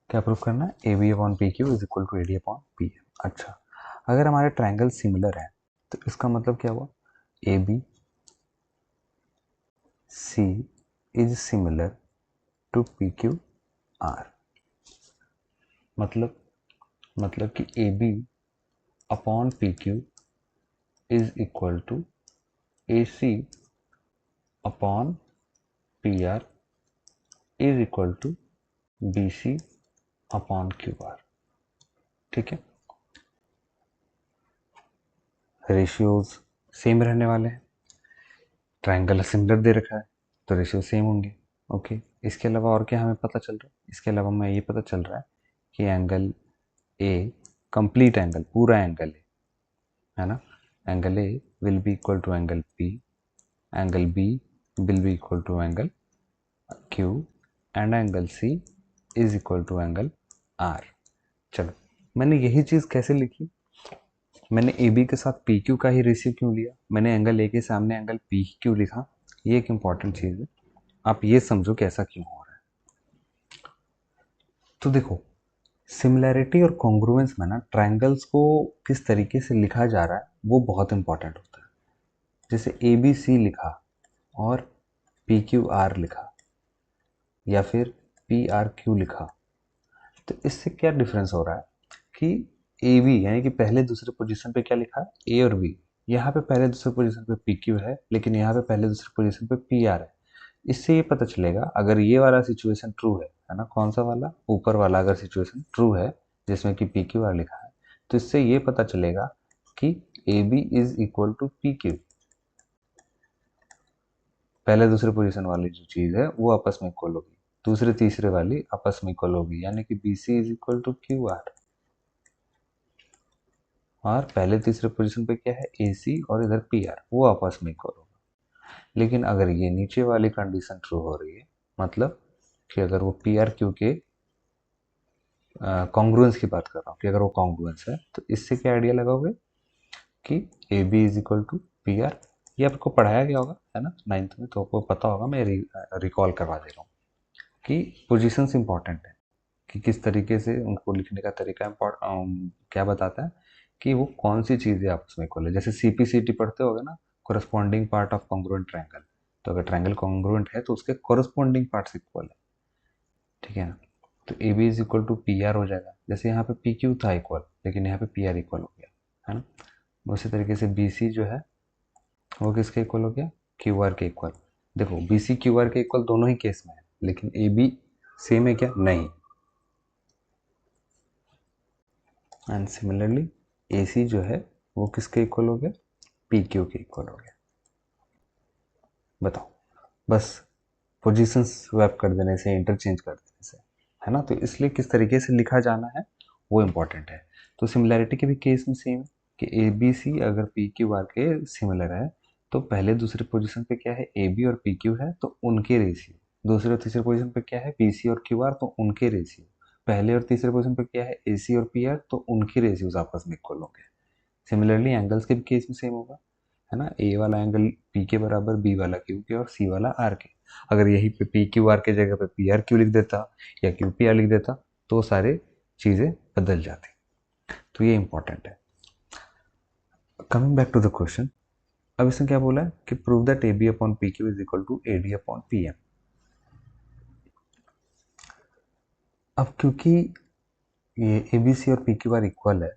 A: क्या प्रूफ करना है, A B upon P Q is equal to A D upon P M. अच्छा, अगर हमारे ट्रायंगल सिमिलर है तो इसका मतलब क्या हुआ, A B C is similar to P Q R. मतलब कि A B upon P Q is equal to A C upon P R is equal to B C upon Q R. ठीक है, रेशियोज सेम रहने वाले हैं, triangle similar दे रखा है तो रेशियो सेम होंगे। ओके, इसके अलावा और क्या हमें पता चल रहा है, इसके अलावा हमें ये पता चल रहा है कि एंगल ए कंप्लीट एंगल, पूरा एंगल है ना, angle A will be equal to angle P, angle B will be equal to angle Q, and angle C is equal to angle R. चलो, मैंने यही चीज़ कैसे लिखी, मैंने ए बी के साथ पी क्यू का ही रेशियो क्यों लिया, मैंने एंगल ए के सामने एंगल पी क्यों लिखा, ये एक इंपॉर्टेंट चीज़ है, आप ये समझो कि ऐसा क्यों हो रहा है। तो देखो, सिमिलैरिटी और कॉन्ग्रुएंस में ना ट्रायंगल्स को किस तरीके से लिखा जा रहा है वो बहुत इंपॉर्टेंट होता है। जैसे ए बी सी लिखा और पी क्यू आर लिखा, या फिर पी आर क्यू लिखा, तो इससे क्या डिफरेंस हो रहा है कि ए बी यानी कि पहले दूसरे पोजीशन पे क्या लिखा है, ए और बी, यहाँ पे पहले दूसरे पोजीशन पे पी क्यू है, लेकिन यहाँ पे पहले दूसरे पोजीशन पे पी आर है। इससे ये पता चलेगा, अगर ये वाला सिचुएशन ट्रू है ना, कौन सा वाला, ऊपर वाला अगर सिचुएशन ट्रू है जिसमें कि पी क्यू आर लिखा है, तो इससे ये पता चलेगा कि A B is equal to P Q, पहले दूसरे पोजीशन वाली जो चीज़ है वो आपस में इक्वल होगी, दूसरे तीसरे वाली आपस में इक्वल होगी, यानी कि B C is equal to Q R, और पहले तीसरे पोजीशन पे क्या है, ए सी, और इधर पी आर, वो आपस में इक्वल होगा। लेकिन अगर ये नीचे वाली कंडीशन ट्रू हो रही है, मतलब कि अगर वो पी आर क्यू के कॉन्ग्रुएंस की बात कर रहा हूँ, कि अगर वो कॉन्ग्रुएंस है, तो इससे क्या आइडिया लगाओगे कि A B is equal to P R. ये आपको पढ़ाया गया होगा है ना 9th में, तो आपको पता होगा, मैं रिकॉल करवा दे रहा हूँ कि पोजीशंस इंपॉर्टेंट है, कि किस तरीके से उनको लिखने का तरीका क्या बताता है कि वो कौन सी चीज़ें आपस में इक्वल है। जैसे सी पी सी टी पढ़ते होगे ना, corresponding part of congruent triangle, तो अगर ट्रायंगल कॉन्ग्रुएंट है तो उसके कोरस्पॉन्डिंग पार्ट्स इक्वल है, ठीक है ना। तो A B is equal to P R हो जाएगा, जैसे यहाँ पे पी क्यू था इक्वल, लेकिन यहाँ पे पी आर इक्वल हो गया, है ना। उसी तरीके से बी सी जो है वो किसके इक्वल हो गया, क्यू आर के इक्वल। देखो, बी सी क्यू आर के इक्वल दोनों ही केस में है, लेकिन ए बी सेम है क्या, नहीं। एंड सिमिलरली ए सी जो है वो किसके इक्वल हो गया, पी क्यू के इक्वल हो गया। बताओ, बस पोजीशंस स्वैप कर देने से, इंटरचेंज कर देने से, है ना। तो इसलिए किस तरीके से लिखा जाना है वो इम्पोर्टेंट है। तो सिमिलैरिटी के भी केस में सेम है कि ए बी सी अगर पी क्यू आर के सिमिलर है, तो पहले दूसरे पोजीशन पे क्या है, ए बी और पी क्यू है तो उनके रेशियो, दूसरे और तीसरे पोजीशन पे क्या है, पी सी और क्यू आर तो उनके रेशियो, पहले और तीसरे पोजीशन पे क्या है, ए सी और पी आर तो उनके रेशियोज आपस में इक्वल होंगे। सिमिलरली एंगल्स के भी केस में सेम होगा, है ना। ए वाला एंगल पी के बराबर, बी वाला क्यू के, और सी वाला आर के। अगर यहीं पे पी क्यू आर के जगह पे पी आर क्यू लिख देता या क्यू पी आर लिख देता तो सारे चीज़ें बदल जाती। तो ये इंपॉर्टेंट है। Coming back to the question, अब इसने क्या बोला है कि prove that A B upon P Q is equal to A D upon P M. अब क्योंकि ये ए बी सी और पी क्यू आर इक्वल है,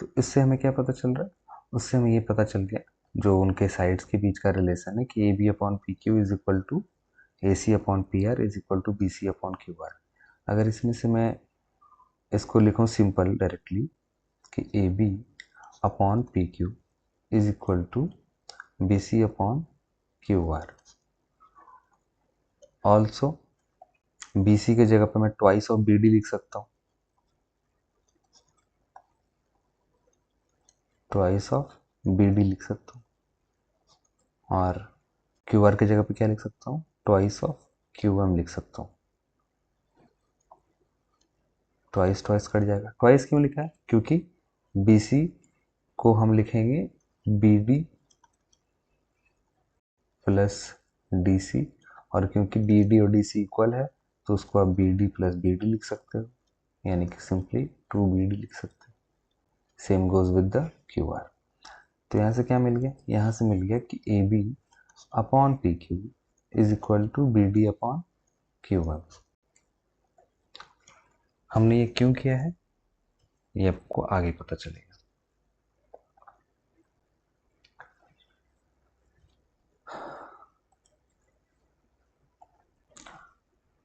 A: तो इससे हमें क्या पता चल रहा है, उससे हमें ये पता चल गया जो उनके साइड्स के बीच का रिलेशन है कि A B upon P Q is equal to A C upon P R is equal to B C upon Q R. अगर इसमें से मैं इसको लिखूँ सिंपल डायरेक्टली कि A B upon P Q is equal to B C upon Q R. Also B C की जगह पे मैं ट्वाइस ऑफ बी डी लिख सकता हूँ, ट्वाइस ऑफ बी डी लिख सकता हूँ। और क्यू आर की जगह पे क्या लिख सकता हूँ, ट्वाइस ऑफ क्यू एम लिख सकता हूँ। ट्वाइस ट्वाइस कट जाएगा। ट्वाइस क्यों लिखा है, क्योंकि बी सी को हम लिखेंगे B D plus D C, और क्योंकि बी डी और डी सी इक्वल है तो उसको आप B D plus B D लिख सकते हो, यानी कि सिंपली टू बी डी लिख सकते हो। Same goes with the Q R. तो यहाँ से क्या मिल गया, यहाँ से मिल गया कि A B upon P Q is equal to B D upon Q M. हमने ये क्यों किया है ये आपको आगे पता चलेगा।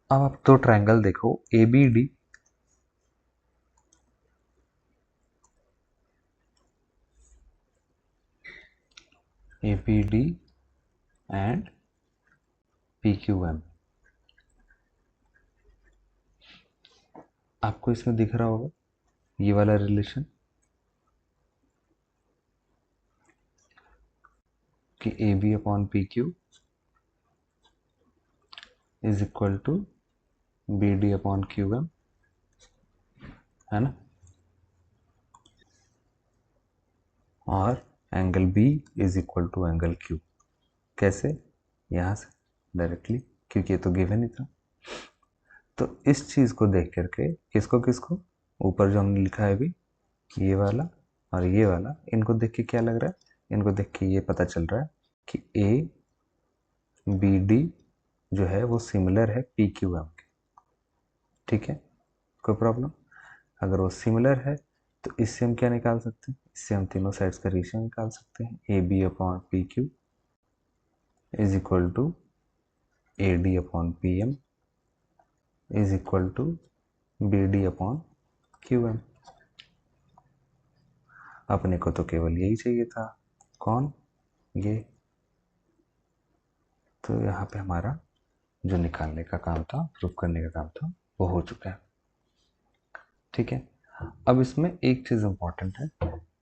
A: अब आप दो ट्रायंगल देखो A B D, A B D and P Q M. आपको इसमें दिख रहा होगा ये वाला रिलेशन कि A B upon P Q is equal to B D upon Q M, है ना। और angle B is equal to angle Q. कैसे, यहाँ से डायरेक्टली, क्योंकि ये तो गिवन ही था। तो इस चीज़ को देख करके किसको किसको, ऊपर जो हमने लिखा है अभी ये वाला और ये वाला, इनको देख के क्या लग रहा है, इनको देख के ये पता चल रहा है कि ए बी डी जो है वो सिमिलर है पी क्यू एम के। ठीक है, कोई प्रॉब्लम। अगर वो सिमिलर है तो इससे हम क्या निकाल सकते हैं, इससे हम तीनों साइड्स का रेशियो निकाल सकते हैं। A B upon P Q is equal to A D upon P M is equal to B D upon Q M. अपने को तो केवल यही चाहिए था, कौन, ये। तो यहाँ पे हमारा जो निकालने का काम था, प्रूफ करने का काम था, वो हो चुका है। ठीक है, अब इसमें एक चीज़ इंपॉर्टेंट है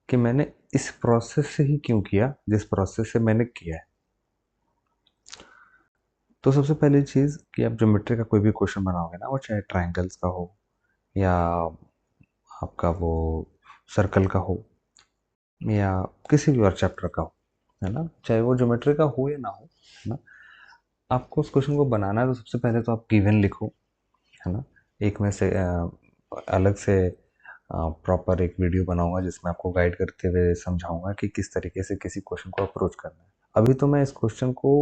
A: कि मैंने इस प्रोसेस से ही क्यों किया, जिस प्रोसेस से मैंने किया है। तो सबसे पहली चीज़ कि आप ज्योमेट्री का कोई भी क्वेश्चन बनाओगे ना, वो चाहे ट्रायंगल्स का हो या आपका वो सर्कल का हो या किसी भी और चैप्टर का हो, है ना, चाहे वो ज्योमेट्री का हो या ना हो, है ना, आपको उस क्वेश्चन को बनाना है तो सबसे पहले तो आप गिवन लिखो, है ना। एक मैं से अलग से प्रॉपर एक वीडियो बनाऊंगा जिसमें आपको गाइड करते हुए समझाऊंगा कि किस तरीके से किसी क्वेश्चन को अप्रोच करना है। अभी तो मैं इस क्वेश्चन को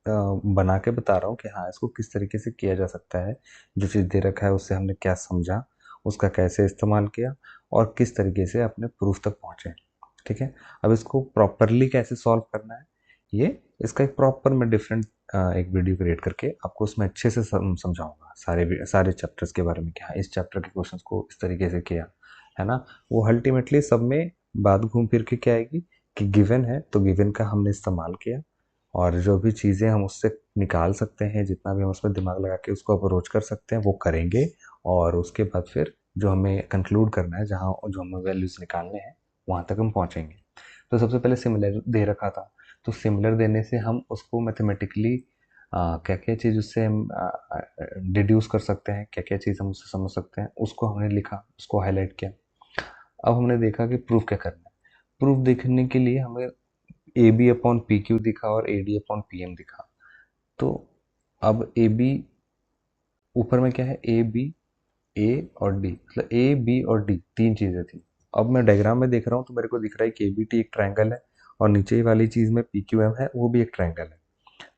A: बना के बता रहा हूँ कि हाँ इसको किस तरीके से किया जा सकता है, जो चीज़ दे रखा है उससे हमने क्या समझा, उसका कैसे इस्तेमाल किया और किस तरीके से अपने प्रूफ तक पहुँचे। ठीक है, अब इसको प्रॉपरली कैसे सॉल्व करना है, ये इसका एक प्रॉपर मैं डिफरेंट एक वीडियो क्रिएट करके आपको उसमें अच्छे से समझाऊंगा सारे चैप्टर्स के बारे में कि हाँ इस चैप्टर के क्वेश्चंस को इस तरीके से किया, है ना। वो अल्टीमेटली सब में बात घूम फिर के क्या आएगी कि गिवन है तो गिवन का हमने इस्तेमाल किया, और जो भी चीज़ें हम उससे निकाल सकते हैं, जितना भी हम उसमें दिमाग लगा के उसको अप्रोच कर सकते हैं वो करेंगे, और उसके बाद फिर जो हमें कंक्लूड करना है, जहाँ जो हमें वैल्यूज़ निकालने हैं वहाँ तक हम पहुँचेंगे। तो सबसे पहले सिमिलर दे रखा था, तो सिमिलर देने से हम उसको मैथमेटिकली क्या क्या चीज़ उससे हम डिड्यूस कर सकते हैं, क्या क्या चीज़ हम उससे समझ सकते हैं, उसको हमने लिखा, उसको हाईलाइट किया। अब हमने देखा कि प्रूफ क्या करना है। प्रूफ देखने के लिए हमें A B upon P Q दिखा और A D upon P M दिखा। तो अब ए बी ऊपर में क्या है, ए बी ए और डी, मतलब ए बी और डी तीन चीज़ें थी। अब मैं डायग्राम में देख रहा हूँ तो मेरे को दिख रहा है कि ए बी टी एक ट्रायंगल है और नीचे वाली चीज़ में पी क्यू एम है वो भी एक ट्रायंगल है।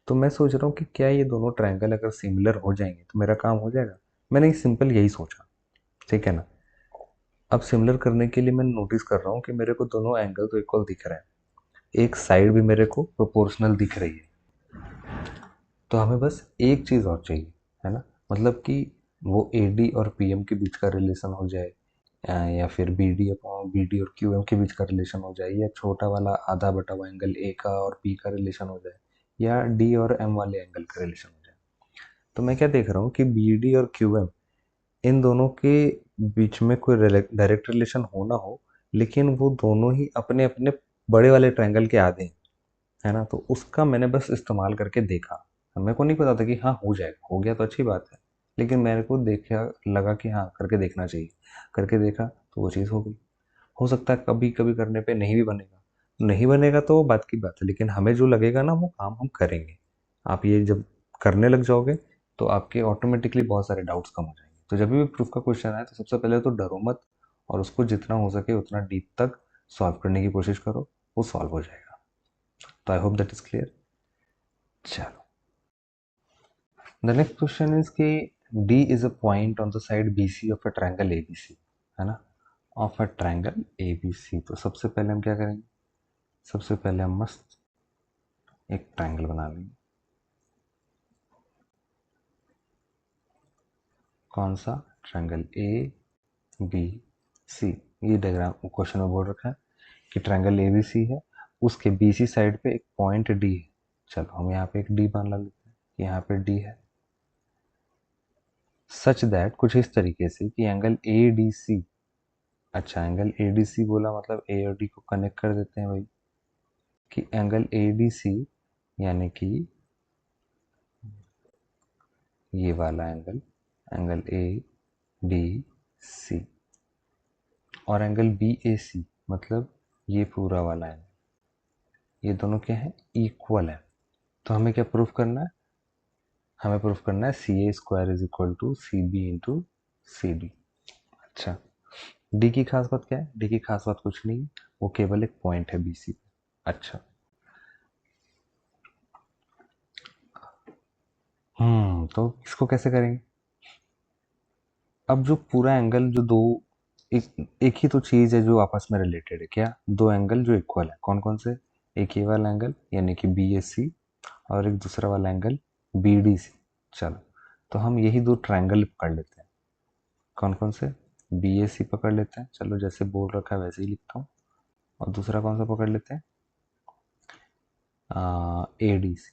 A: तो मैं सोच रहा हूँ कि क्या ये दोनों ट्रायंगल अगर सिमिलर हो जाएंगे तो मेरा काम हो जाएगा। मैंने सिंपल यही सोचा, ठीक है ना। अब सिमिलर करने के लिए मैं नोटिस कर रहा हूँ कि मेरे को दोनों एंगल तो इक्वल दिख रहे हैं, एक साइड भी मेरे को प्रोपोर्शनल दिख रही है। तो हमें बस एक चीज़ और चाहिए, है ना, मतलब कि वो ए डी और पी एम के बीच का रिलेशन हो जाए, या फिर बी डी और क्यू एम के बीच का रिलेशन हो जाए, या छोटा वाला आधा बटा हुआ एंगल ए का और पी का रिलेशन हो जाए, या डी और एम वाले एंगल का रिलेशन हो जाए। तो मैं क्या देख रहा हूँ कि बी डी और क्यू एम इन दोनों के बीच में कोई डायरेक्ट रिलेशन हो ना हो, लेकिन वो दोनों ही अपने अपने बड़े वाले ट्रायंगल के आधे हैं, है ना। तो उसका मैंने बस इस्तेमाल करके देखा। मेरे को नहीं पता था कि हाँ हो जाएगा, हो गया तो अच्छी बात है, लेकिन मेरे को देखा, लगा कि हाँ करके देखना चाहिए। करके देखा तो वो चीज़ हो गई। हो सकता है कभी कभी करने पे नहीं भी बनेगा, नहीं बनेगा तो वो बात की बात है, लेकिन हमें जो लगेगा ना वो काम हम करेंगे। आप ये जब करने लग जाओगे तो आपके ऑटोमेटिकली बहुत सारे डाउट्स कम हो जाएंगे। तो जब भी प्रूफ का क्वेश्चन आए तो सबसे पहले तो डरो मत, और उसको जितना हो सके उतना डीप तक सॉल्व करने की कोशिश करो, वो सॉल्व हो जाएगा। तो I hope that is clear. चलो, द नेक्स्ट क्वेश्चन इज कि D is a point on the side B C of a triangle A B C, है ना, of a triangle A B C. तो सबसे पहले हम क्या करेंगे, सबसे पहले हम मस्त एक ट्रायंगल बना लेंगे। कौन सा ट्रायंगल, ए बी सी। ये डायग्राम क्वेश्चन में बोल रखा है कि ट्रायंगल ए बी सी है, उसके बी सी साइड पे एक पॉइंट डी है। चलो हम यहाँ पे एक डी मान लेते हैं, यहाँ पे डी है, सच दैट कुछ इस तरीके से कि एंगल ए डी सी, अच्छा एंगल ए डी सी बोला मतलब ए और डी को कनेक्ट कर देते हैं भाई, कि एंगल ए डी सी यानी कि ये वाला angle, angle A D C, और एंगल बी ए सी मतलब ये पूरा वाला एंगल, ये दोनों क्या है, इक्वल है। तो हमें क्या प्रूफ करना है, हमें प्रूफ करना है C A square is equal to C B into C D. अच्छा, डी की खास बात क्या है, डी की खास बात कुछ नहीं है, वो केवल एक पॉइंट है बी सी पे। अच्छा, तो इसको कैसे करेंगे। अब जो पूरा एंगल जो दो, एक ही तो चीज़ है जो आपस में रिलेटेड है, क्या, दो एंगल जो इक्वल है, कौन कौन से, एक ये वाला एंगल यानी कि बी एस सी, और एक दूसरा वाला एंगल बी डी सी। चलो, तो हम यही दो ट्रायंगल पकड़ लेते हैं, कौन कौन से, बी एस सी पकड़ लेते हैं, चलो जैसे बोल रखा है वैसे ही लिखता हूँ, और दूसरा कौन सा पकड़ लेते हैं, ए डी सी,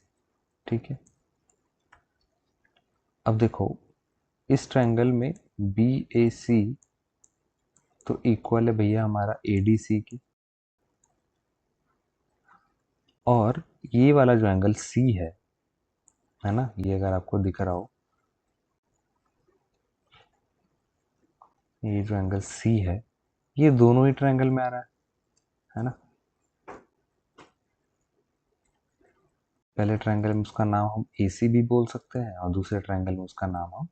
A: ठीक है। अब देखो, इस ट्रायंगल में बी ए सी तो इक्वल है भैया हमारा ए डी सी की, और ये वाला जो एंगल सी है ना, ये अगर आपको दिख रहा हो, ये जो एंगल सी है ये दोनों ही ट्रायंगल में आ रहा है ना। पहले ट्रायंगल में उसका नाम हम ए सी भी बोल सकते हैं, और दूसरे ट्रायंगल में उसका नाम हम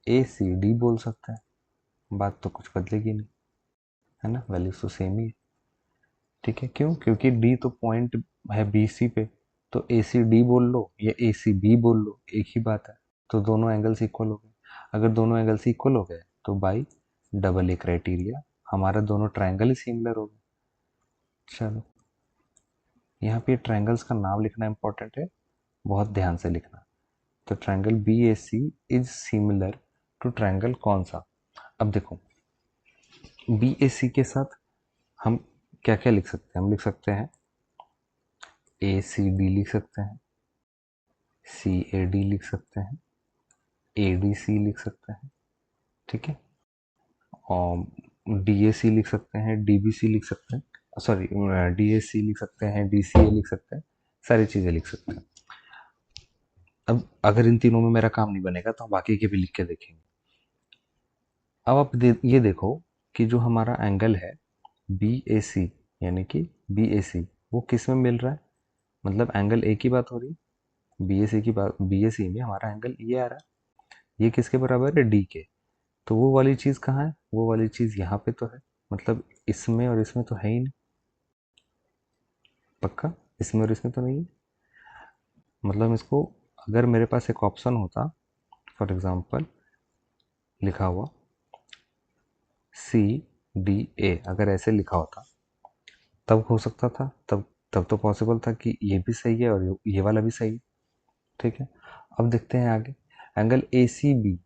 A: ए सी डी बोल सकते हैं, बात तो कुछ बदलेगी नहीं, है ना, वैल्यूज तो सेम ही है। ठीक है, क्यों, क्योंकि डी तो पॉइंट है बी सी पे, तो ए सी डी बोल लो या ए सी बी बोल लो, एक ही बात है। तो दोनों एंगल्स इक्वल हो गए, अगर दोनों एंगल्स इक्वल हो गए तो बाई डबल ए क्राइटेरिया हमारा दोनों ट्रायंगल ही सिमिलर हो गए। चलो, यहाँ पे ट्रायंगल्स का नाम लिखना इंपॉर्टेंट है, बहुत ध्यान से लिखना। तो triangle B A C is similar to triangle कौन सा। अब देखो, बी ए सी के साथ हम क्या क्या लिख सकते हैं, हम लिख सकते हैं ए सी डी लिख सकते हैं, सी ए डी लिख सकते हैं, ए डी सी लिख सकते हैं, ठीक है, और डी ए सी लिख सकते हैं, डी बी सी लिख सकते हैं, सॉरी डी ए सी लिख सकते हैं, डी सी ए लिख सकते हैं, सारी चीज़ें लिख सकते हैं। अब अगर इन तीनों में मेरा काम नहीं बनेगा तो हम बाकी के भी लिख के देखेंगे। अब आप ये देखो कि जो हमारा एंगल है बी ए सी, यानी कि बी ए सी वो किस में मिल रहा है, मतलब एंगल ए की बात हो रही है, बी ए सी की बात, बी ए सी में हमारा एंगल ये आ रहा है, ये किसके बराबर है, डी के। तो वो वाली चीज़ कहाँ है? वो वाली चीज़ यहाँ पे तो है, मतलब इसमें और इसमें तो है ही नहीं। पक्का इसमें और इसमें तो नहीं है। मतलब इसको, अगर मेरे पास एक ऑप्शन होता, फॉर एग्जांपल लिखा हुआ CDA, अगर ऐसे लिखा होता तब हो सकता था, तब तो पॉसिबल था कि ये भी सही है और ये वाला भी सही है। ठीक है, अब देखते हैं आगे। एंगल ACB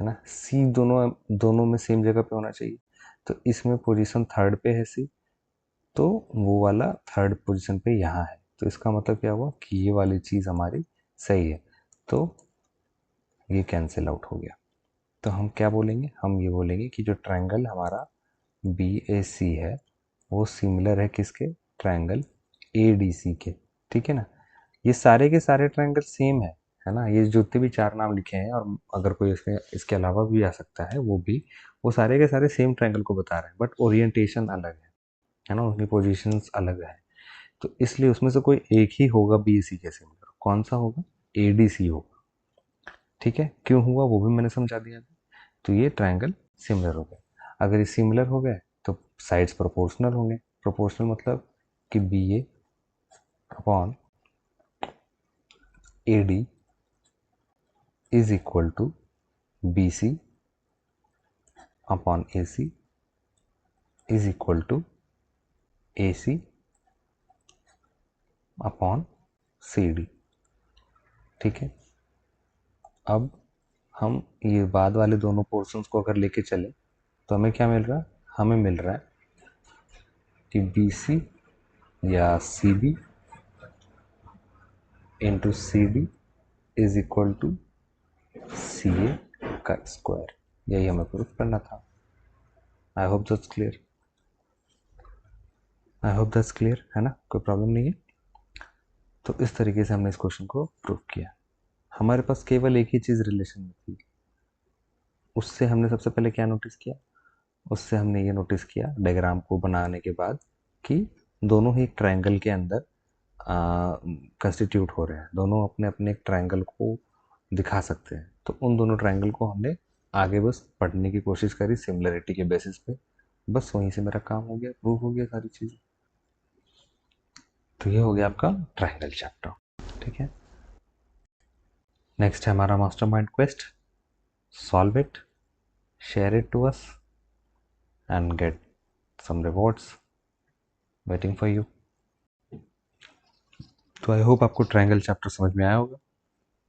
A: है ना, सी दोनों दोनों में सेम जगह पे होना चाहिए, तो इसमें पोजीशन थर्ड पे है सी, तो वो वाला थर्ड पोजीशन पे यहाँ है, तो इसका मतलब क्या हुआ कि ये वाली चीज़ हमारी सही है, तो ये कैंसिल आउट हो गया। तो हम क्या बोलेंगे, हम ये बोलेंगे कि जो ट्रायंगल हमारा BAC है वो सिमिलर है किसके, ट्रायंगल ADC के। ठीक है ना, ये सारे के सारे ट्रायंगल सेम है ना, ये जितने भी चार नाम लिखे हैं, और अगर कोई इसमें इसके अलावा भी आ सकता है वो भी, वो सारे के सारे सेम ट्रायंगल को बता रहे हैं, बट ओरिएंटेशन अलग है ना, उनकी पोजीशंस अलग है। तो इसलिए उसमें से कोई एक ही होगा BAC के सिमिलर, कौन सा होगा, ADC होगा। ठीक है, क्यों हुआ वो भी मैंने समझा दिया। तो ये ट्रायंगल सिमिलर हो गए। अगर ये सिमिलर हो गए तो साइड्स प्रोपोर्शनल होंगे। प्रोपोर्शनल मतलब कि BA upon AD is equal to BC upon AC is equal to AC upon CD। ठीक है, अब हम ये बाद वाले दोनों पोर्शंस को अगर लेके चले तो हमें क्या मिल रहा है, हमें मिल रहा है कि BC या CB into CD is equal to CA का स्क्वायर। यही हमें प्रूफ करना था। I hope that's clear, I hope that's clear है ना, कोई प्रॉब्लम नहीं है। तो इस तरीके से हमने इस क्वेश्चन को प्रूव किया। हमारे पास केवल एक ही चीज़ रिलेशन में थी, उससे हमने सबसे पहले क्या नोटिस किया, उससे हमने ये नोटिस किया डायग्राम को बनाने के बाद कि दोनों ही ट्रायंगल के अंदर कंस्टिट्यूट हो रहे हैं, दोनों अपने अपने एक ट्रायंगल को दिखा सकते हैं। तो उन दोनों ट्रायंगल को हमने आगे बस पढ़ने की कोशिश करी सिमिलरिटी के बेसिस पे, बस वहीं से मेरा काम हो गया, प्रूव हो गया सारी चीज़ें। तो ये हो गया आपका ट्रायंगल चैप्टर। ठीक है, नेक्स्ट है हमारा master mind quest. Solve it, share it to us and get some rewards waiting for you. तो आई होप आपको ट्रायंगल चैप्टर समझ में आया होगा,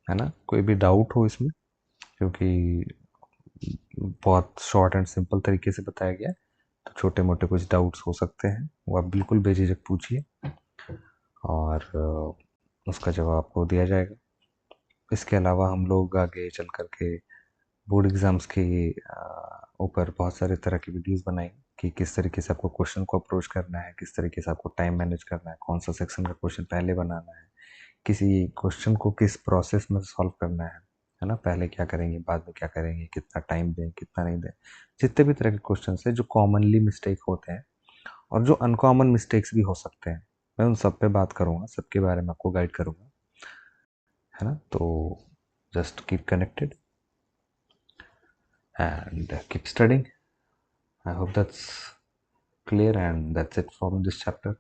A: है ना। कोई भी डाउट हो इसमें, क्योंकि बहुत शॉर्ट एंड सिंपल तरीके से बताया गया है, तो छोटे मोटे कुछ डाउट्स हो सकते हैं, वो आप बिल्कुल बेझिझक पूछिए और उसका जवाब आपको दिया जाएगा। इसके अलावा हम लोग आगे चल कर के बोर्ड एग्ज़ाम्स के ऊपर बहुत सारे तरह की वीडियोस बनाएंगे कि किस तरीके से आपको क्वेश्चन को अप्रोच करना है, किस तरीके से आपको टाइम मैनेज करना है, कौन सा सेक्शन का क्वेश्चन पहले बनाना है, किसी क्वेश्चन को किस प्रोसेस में सॉल्व करना है ना, पहले क्या करेंगे, बाद में क्या करेंगे, कितना टाइम दें, कितना नहीं दें। जितने भी तरह के क्वेश्चन है जो कॉमनली मिस्टेक होते हैं और जो अनकॉमन मिस्टेक्स भी हो सकते हैं, मैं उन सब पे बात करूँगा, सबके बारे में आपको गाइड करूँगा, है ना। तो just keep connected and keep studying. I hope that's clear, and that's it from this chapter.